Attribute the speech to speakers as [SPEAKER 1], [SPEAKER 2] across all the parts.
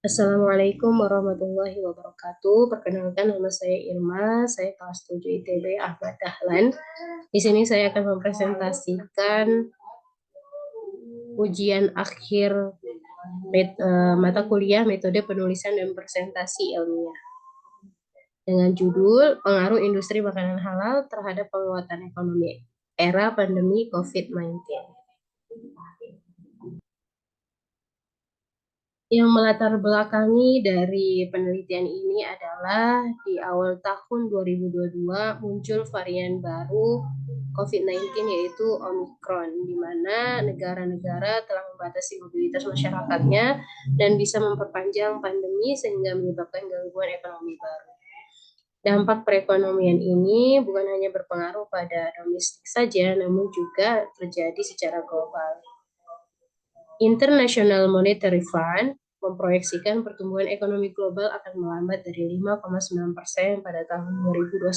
[SPEAKER 1] Assalamualaikum warahmatullahi wabarakatuh. Perkenalkan, nama saya Irma, saya kelas 7 ITB Ahmad Dahlan. Di sini saya akan mempresentasikan ujian akhir mata kuliah metode penulisan dan presentasi ilmiah dengan judul Pengaruh Industri Makanan Halal terhadap Penguatan Ekonomi Era Pandemi COVID-19. Yang melatar belakangi dari penelitian ini adalah di awal tahun 2022 muncul varian baru COVID-19 yaitu Omicron, di mana negara-negara telah membatasi mobilitas masyarakatnya dan bisa memperpanjang pandemi sehingga menyebabkan gangguan ekonomi baru. Dampak perekonomian ini bukan hanya berpengaruh pada domestik saja, namun juga terjadi secara global. International Monetary Fund memproyeksikan pertumbuhan ekonomi global akan melambat dari 5,9% pada tahun 2021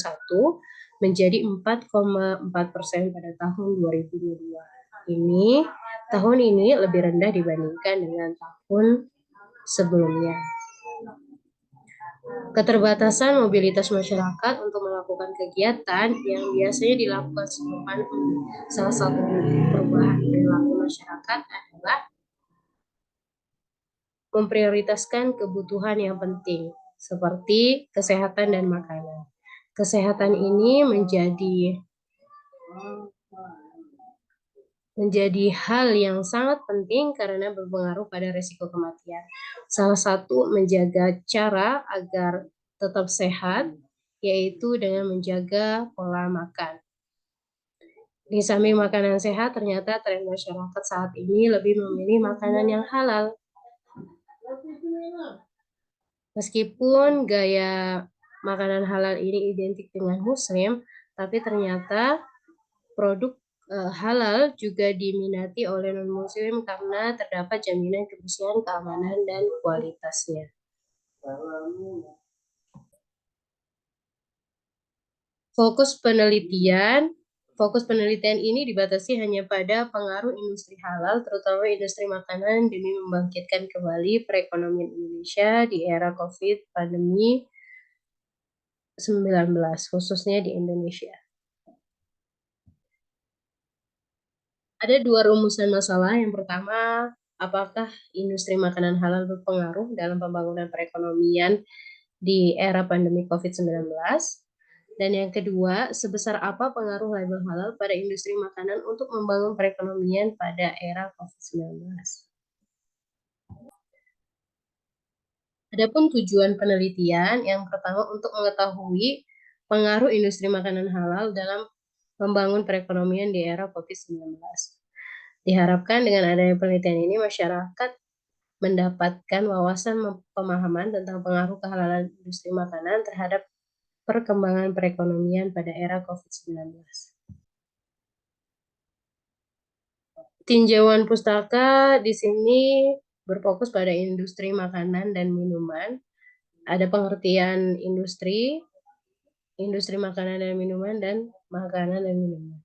[SPEAKER 1] menjadi 4,4% pada tahun 2022. Tahun ini lebih rendah dibandingkan dengan tahun sebelumnya. Keterbatasan mobilitas masyarakat untuk melakukan kegiatan yang biasanya dilakukan sebelum pandemi. Salah satu perubahan perilaku masyarakat adalah memprioritaskan kebutuhan yang penting, seperti kesehatan dan makanan. Kesehatan ini menjadi hal yang sangat penting karena berpengaruh pada risiko kematian. Salah satu menjaga cara agar tetap sehat, yaitu dengan menjaga pola makan. Di samping makanan sehat, ternyata tren masyarakat saat ini lebih memilih makanan yang halal. Meskipun gaya makanan halal ini identik dengan Muslim, tapi ternyata produk halal juga diminati oleh non-Muslim karena terdapat jaminan kebersihan, keamanan, dan kualitasnya. Fokus penelitian ini dibatasi hanya pada pengaruh industri halal, terutama industri makanan, demi membangkitkan kembali perekonomian Indonesia di era COVID pandemi 19, khususnya di Indonesia. Ada dua rumusan masalah. Yang pertama, apakah industri makanan halal berpengaruh dalam pembangunan perekonomian di era pandemi COVID-19? Dan yang kedua, sebesar apa pengaruh label halal pada industri makanan untuk membangun perekonomian pada era COVID-19? Adapun tujuan penelitian, yang pertama untuk mengetahui pengaruh industri makanan halal dalam membangun perekonomian di era COVID-19. Diharapkan dengan adanya penelitian ini, masyarakat mendapatkan wawasan pemahaman tentang pengaruh kehalalan industri makanan terhadap perkembangan perekonomian pada era COVID-19. Tinjauan pustaka di sini berfokus pada industri makanan dan minuman. Ada pengertian industri makanan dan minuman, dan makanan dan minuman.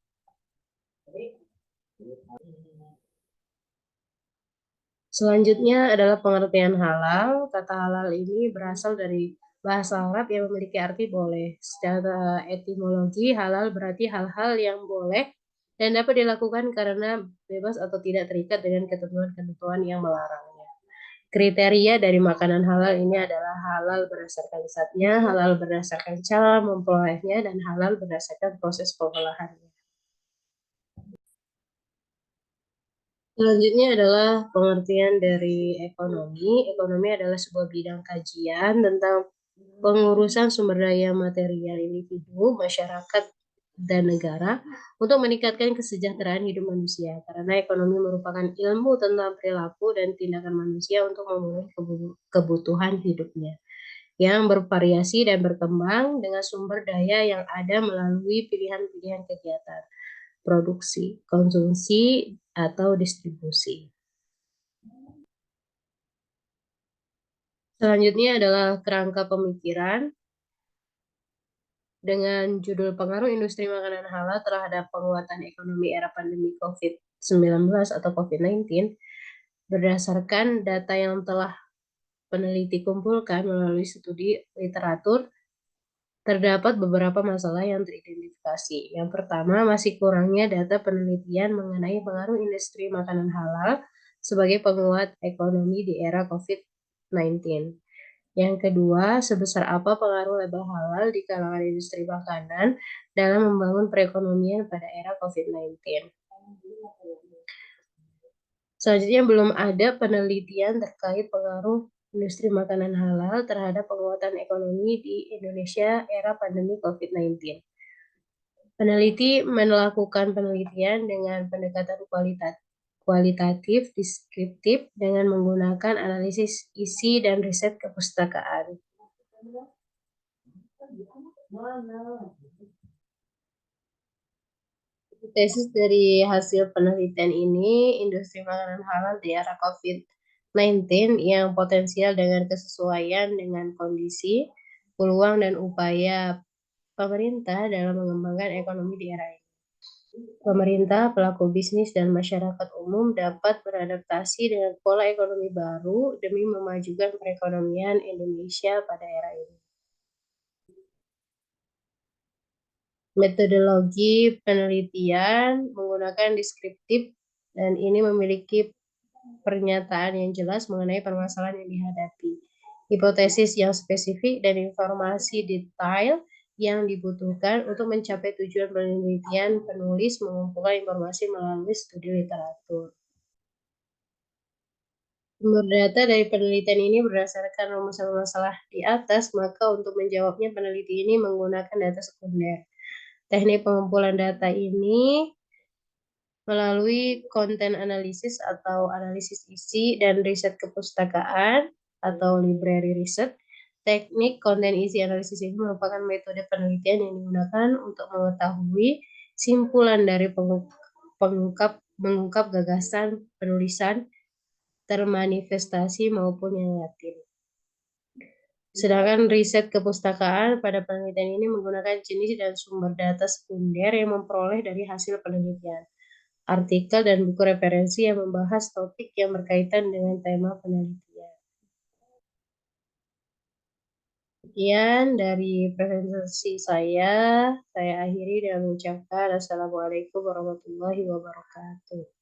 [SPEAKER 1] Selanjutnya adalah pengertian halal. Kata halal ini berasal dari bahasa Arab yang memiliki arti boleh. Secara etimologi, halal berarti hal-hal yang boleh dan dapat dilakukan karena bebas atau tidak terikat dengan ketentuan-ketentuan yang melarangnya. Kriteria dari makanan halal ini adalah halal berdasarkan zatnya, halal berdasarkan cara memperolehnya, dan halal berdasarkan proses pengolahannya. Selanjutnya adalah pengertian dari ekonomi. Ekonomi adalah sebuah bidang kajian tentang pengurusan sumber daya material individu, masyarakat, dan negara untuk meningkatkan kesejahteraan hidup manusia. Karena ekonomi merupakan ilmu tentang perilaku dan tindakan manusia untuk memenuhi kebutuhan hidupnya, yang bervariasi dan berkembang dengan sumber daya yang ada melalui pilihan-pilihan kegiatan produksi, konsumsi, atau distribusi. Selanjutnya adalah kerangka pemikiran dengan judul Pengaruh Industri Makanan Halal Terhadap Penguatan Ekonomi Era Pandemi COVID-19 atau COVID-19. Berdasarkan data yang telah peneliti kumpulkan melalui studi literatur, terdapat beberapa masalah yang teridentifikasi. Yang pertama, masih kurangnya data penelitian mengenai pengaruh industri makanan halal sebagai penguat ekonomi di era COVID-19. Yang kedua, sebesar apa pengaruh label halal di kalangan industri makanan dalam membangun perekonomian pada era COVID-19. Selanjutnya, belum ada penelitian terkait pengaruh industri makanan halal terhadap penguatan ekonomi di Indonesia era pandemi COVID-19. Peneliti melakukan penelitian dengan pendekatan kualitatif deskriptif dengan menggunakan analisis isi dan riset kepustakaan. Tesis dari hasil penelitian ini, industri makanan halal di era COVID-19 yang potensial dengan kesesuaian dengan kondisi, peluang, dan upaya pemerintah dalam mengembangkan ekonomi di era ini. Pemerintah, pelaku bisnis, dan masyarakat umum dapat beradaptasi dengan pola ekonomi baru demi memajukan perekonomian Indonesia pada era ini. Metodologi penelitian menggunakan deskriptif dan ini memiliki pernyataan yang jelas mengenai permasalahan yang dihadapi, hipotesis yang spesifik, dan informasi detail yang dibutuhkan untuk mencapai tujuan penelitian. Penulis mengumpulkan informasi melalui studi literatur. Sumber data dari penelitian ini berdasarkan rumusan masalah di atas, maka untuk menjawabnya peneliti ini menggunakan data sekunder. Teknik pengumpulan data ini melalui konten analisis atau analisis isi dan riset kepustakaan atau library research. Teknik konten isi analisis ini merupakan metode penelitian yang digunakan untuk mengetahui simpulan dari mengungkap gagasan penulisan termanifestasi maupun yang latin. Sedangkan riset kepustakaan pada penelitian ini menggunakan jenis dan sumber data sekunder yang memperoleh dari hasil penelitian, artikel, dan buku referensi yang membahas topik yang berkaitan dengan tema penelitian. Sekian dari presentasi saya akhiri dengan mengucapkan Assalamualaikum warahmatullahi wabarakatuh.